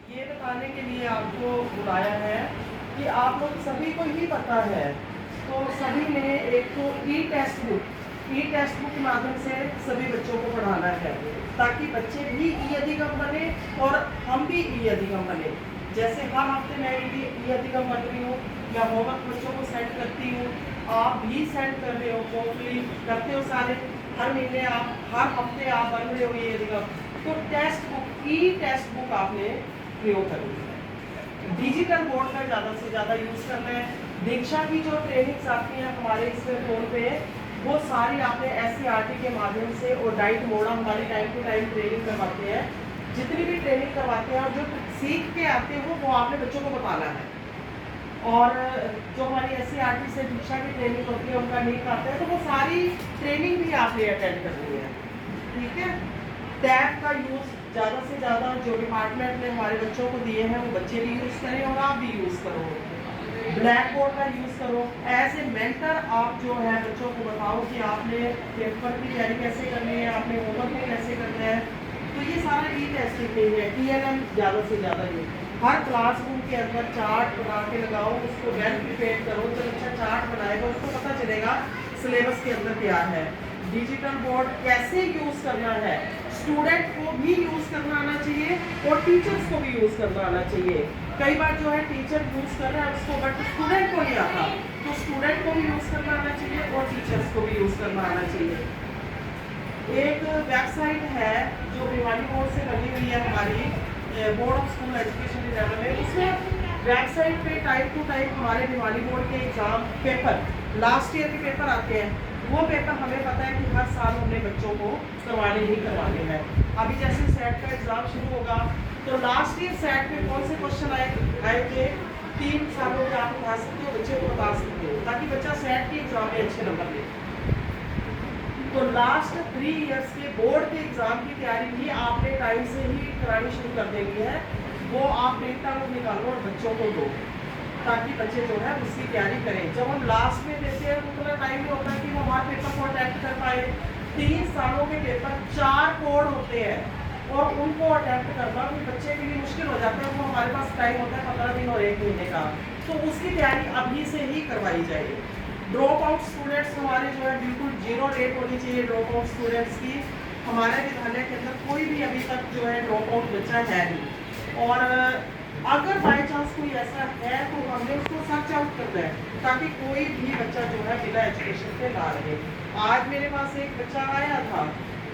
ये बताने के लिए आपको बुलाया है कि आप लोग सभी को ही पता है, तो सभी ने एक तो ई टेक्स्ट बुक के माध्यम से सभी बच्चों को पढ़ाना है, ताकि बच्चे भी ई अधिगम बने और हम भी ई अधिगम बने। जैसे हर हफ्ते मैं भी ई अधिगम बन रही हूँ, मैं होमवर्क बच्चों को सेंड करती हूँ, आप भी सेंड कर रहे हो, होपफुली करते हो सारे। हर महीने आप, हर हफ्ते आप बन रहे हो ये अधिगम। तो टेक्स्ट बुक आपने प्रयोग करनी है। डिजिटल बोर्ड का ज़्यादा से ज़्यादा यूज़ करना है। दीक्षा की जो ट्रेनिंग्स आती हैं हमारे इस फोन पे, वो सारी आपने SCERT के माध्यम से और डाइट मोड़ा हमारी टाइम टू टाइम ट्रेनिंग करवाते हैं। जितनी भी ट्रेनिंग करवाते हैं और जो सीख के आते हैं वो आपने बच्चों को बताना है। और जो हमारी SCERT से दीक्षा की ट्रेनिंग होती है, उनका लिंक आता है, तो वो सारी ट्रेनिंग भी आपने अटेंड करनी है। ठीक है। टैब का यूज़ ज़्यादा से ज़्यादा जो डिपार्टमेंट ने हमारे बच्चों को दिए हैं वो बच्चे भी यूज़ करें और आप भी यूज़ करो। ब्लैक बोर्ड का यूज़ करो। एज ए मेंटर आप जो है बच्चों को बताओ कि आपने पेपर की तैयारी कैसे करनी है, आपने होमवर्क को कैसे करना है। तो ये सारा ई टेस्टिंग पे है। TLM ज़्यादा से ज़्यादा यूज। हर क्लासरूम के अंदर चार्ट बना के लगाओ, उसको वेल प्रिपेयर करो। जब अच्छा चार्ट बनाएगा उसको पता चलेगा सिलेबस के अंदर क्या है। डिजिटल बोर्ड कैसे यूज़ करना है, स्टूडेंट को भी यूज़ करना आना चाहिए और टीचर्स को भी यूज़ करना आना चाहिए। कई बार जो है टीचर यूज़ कर रहा है उसको, बट स्टूडेंट को नहीं आता, तो स्टूडेंट को भी यूज़ करना आना चाहिए और टीचर्स को भी यूज़ करना आना चाहिए। एक वेबसाइट है जो भिवानी बोर्ड से बनी हुई है हमारी, board of school education level में। उसमें वेबसाइट पे टाइम टू टाइम हमारे भिवानी बोर्ड के एग्ज़ाम पेपर, लास्ट ईयर के पेपर आते हैं। वो पेपर हमें पता है कि हर साल हमने बच्चों को करवाने ही करवाने हैं। अभी जैसे सेट का एग्ज़ाम शुरू होगा, तो लास्ट ईयर सेट में कौन से क्वेश्चन आएंगे 3 सालों में आप बता सकते हो, बच्चे को बता सकते हो, ताकि बच्चा सेट के एग्ज़ाम में अच्छे नंबर ले। तो लास्ट 3 इयर्स के बोर्ड के एग्ज़ाम की तैयारी भी आपने टाइम से ही करानी शुरू कर देनी है। वो आप प्रिंट आउट निकालो और बच्चों को दो, ताकि बच्चे जो है उसकी तैयारी करें। जब हम लास्ट में देते हैं उतना टाइम नहीं होता कि वो हमारे पेपर को अटेम्प्ट कर पाए। 3 सालों के पेपर 4 कोड होते हैं और उनको अटेम्प्ट करना भी बच्चे के लिए मुश्किल हो जाता है। वो हमारे पास टाइम होता है 15 दिन और 1 महीने का, तो उसकी तैयारी अभी से ही करवाई जाए। ड्रॉप आउट स्टूडेंट्स हमारे जो है बिल्कुल 0 रेट होनी चाहिए ड्रॉप आउट स्टूडेंट्स की। हमारे विद्यालय के अंदर कोई भी अभी तक जो है ड्रॉप आउट बच्चा है नहीं, और अगर बाई चांस कोई ऐसा है तो हमने उसको सर्च आउट करना है, ताकि कोई भी बच्चा जो है बिना एजुकेशन के ना रहे। आज मेरे पास एक बच्चा आया था,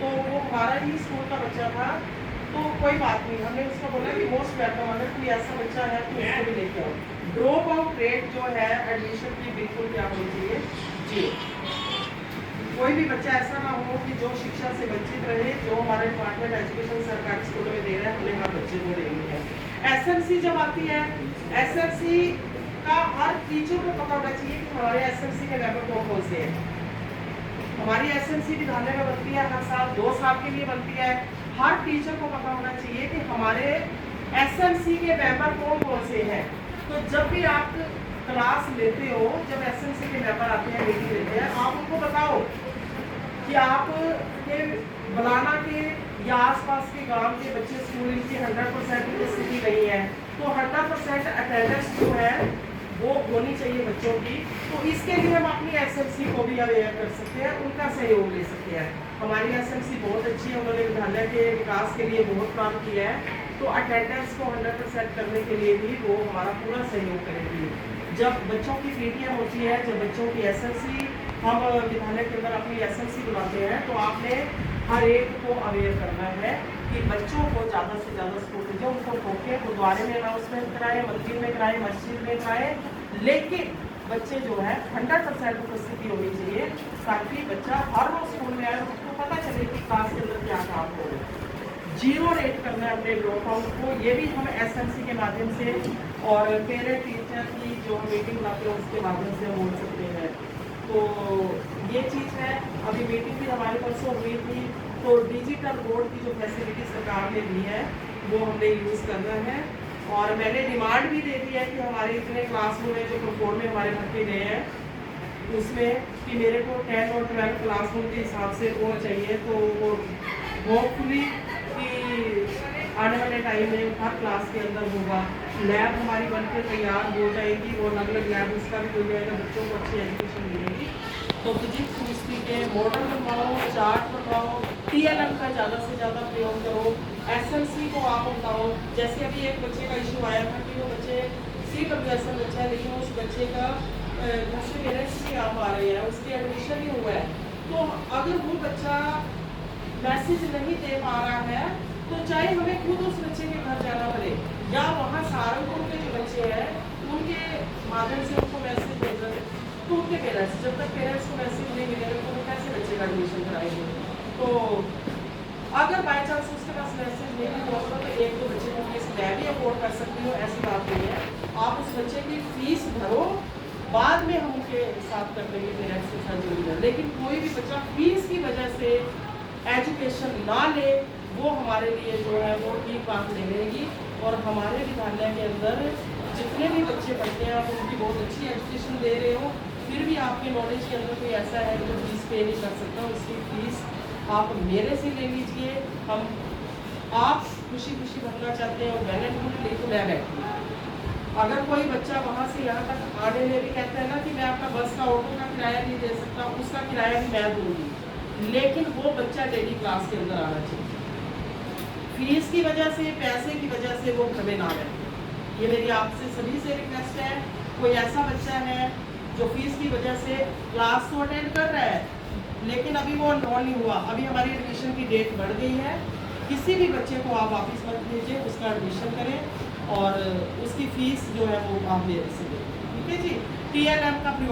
तो वो हमारा ही स्कूल का बच्चा था, तो कोई बात नहीं, हमने उसको बोला कि मोस्ट वेलकम, अगर कोई ऐसा बच्चा है तो उसको भी लेके आओ। ड्रॉप आउट रेट जो है एडमिशन की बिल्कुल क्या होनी चाहिए, 0। कोई भी बच्चा ऐसा ना हो कि जो शिक्षा से वंचित रहे, जो हमारे डिपार्टमेंट एजुकेशन सरकारी स्कूलों में दे रहे हैं हमने हर बच्चे को देनी है। SMC जब आती है, SMC का हर टीचर को पता होना चाहिए कि हमारे SMC के मेंबर कौन कौन से हैं। हमारी SMC विद्यालय में बनती है हर साल, 2 साल के लिए बनती है। हर टीचर को पता होना चाहिए कि हमारे SMC के मेंबर कौन कौन से हैं। तो जब भी आप क्लास लेते हो, जब SMC के मेंबर आते हैं, मीटिंग लेते हैं, आप उनको बताओ कि आप के बलाना के या आसपास के गांव के बच्चे स्कूल की 100% स्थिति नहीं है, तो 100% अटेंडेंस जो है वो होनी चाहिए बच्चों की। तो इसके लिए हम अपनी SMC को भी अवेयर कर सकते हैं, उनका सहयोग ले सकते हैं। हमारी SMC बहुत अच्छी है, उन्होंने विद्यालय के विकास के लिए बहुत काम किया है, तो अटेंडेंस को 100% करने के लिए भी वो हमारा पूरा सहयोग करेगी। जब बच्चों की PTM होती है, जब बच्चों की SMC, हम विद्यालय के अंदर अपनी SMC बुलाते हैं, तो आपने हर एक को अवेयर करना है कि बच्चों को ज़्यादा से ज़्यादा स्कूल भेजें, उनको रोकें, गुरुद्वारे में अनाउंसमेंट कराएं, मंदिर में कराएं, मस्जिद में कराएं, लेकिन बच्चे जो है 100% उपस्थिति होनी चाहिए, ताकि बच्चा हर रोज स्कूल में आए और उसको पता चले कि क्लास के अंदर क्या काम हो रहा है। 0 रेट करना है अपने ड्रॉप आउट को, ये भी हम SMC के माध्यम से और पेरेंट टीचर की जो मीटिंग बुलाते हैं उसके माध्यम से बोल सकते हैं। तो ये चीज़ है। अभी मीटिंग भी हमारे परसों हुई थी, तो डिजिटल बोर्ड की जो फैसिलिटी सरकार ने दी है वो हमने यूज़ करना है, और मैंने डिमांड भी दे दी है कि हमारे इतने क्लासरूम में जो प्रोफोर में हमारे भर्ती गए हैं उसमें कि मेरे को 10 और 12 क्लासरूम के हिसाब से और चाहिए। तो वो होपफुली कि आने वाले टाइम में हर क्लास के अंदर होगा। लैब हमारी बनकर तैयार हो जाएगी और अलग अलग लैब उसका भी हो जाएगा, बच्चों को अच्छी एजुकेशन मिलेगी। तो फिजिक्स केमिस्ट्री के मॉडल बनवाओ, चार्ट बनवाओ, TLM का ज़्यादा से ज़्यादा प्रयोग करो। SLC को आप बताओ, जैसे अभी एक बच्चे का इशू आया था कि वो बच्चे CWSL बच्चा है, लेकिन उस बच्चे का घर से पेरेंट्स नहीं आ पा रहे हैं, उसकी एडमिशन नहीं हुआ है। तो अगर वो बच्चा मैसेज नहीं दे पा रहा है तो चाहे हमें खुद उस बच्चे के घर जाना पड़े या वहाँ सहारनपुर के जो बच्चे हैं उनके माध्यम से उनको मैसेज भेजना, तो उनके पेरेंट्स, जब तक पेरेंट्स को मैसेज नहीं मिलेगा तो वो कैसे बच्चे का एडमिशन कराएंगे। तो अगर बाई चांस उसके पास मैसेज नहीं होगा तो एक दो बच्चे को फीस मैं भी अफोर्ड कर सकती हूँ, ऐसी बात नहीं है। आप उस बच्चे की फीस भरो, बाद में हम उनके साथ कर देंगे, पेरेंट्स के साथ जुड़ेंगे। लेकिन कोई भी बच्चा फीस की वजह से एजुकेशन ना ले, वो हमारे लिए जो है वो ठीक बात नहीं रहेगी। और हमारे विद्यालय के अंदर जितने भी बच्चे पढ़ते हैं आप उनकी बहुत अच्छी एजुकेशन दे रहे हो, फिर भी आपके नॉलेज के अंदर कोई ऐसा है जो फीस पे नहीं कर सकता, उसकी फीस आप मेरे से ले लीजिए। हम आप खुशी खुशी भरना चाहते हैं और वेल एंड गुड, लेकिन मैं बैठी। अगर कोई बच्चा वहाँ से यहाँ तक आने में भी कहता है ना कि मैं आपका बस का ऑटो का किराया नहीं दे सकता, उसका किराया भी मैं दूँगी, लेकिन वो बच्चा डेली क्लास के अंदर आना चाहिए। फीस की वजह से, पैसे की वजह से वो घर में ना रहे। ये मेरी आपसे सभी से रिक्वेस्ट है। कोई ऐसा बच्चा है जो फीस की वजह से क्लास तो अटेंड कर रहा है लेकिन अभी वो एनरोल नहीं हुआ, अभी हमारी एडमिशन की डेट बढ़ गई है, किसी भी बच्चे को आप वापस मत भेजिए, उसका एडमिशन करें और उसकी फ़ीस जो है वो आप दे सकें। ठीक है जी। TLM का प्रयोग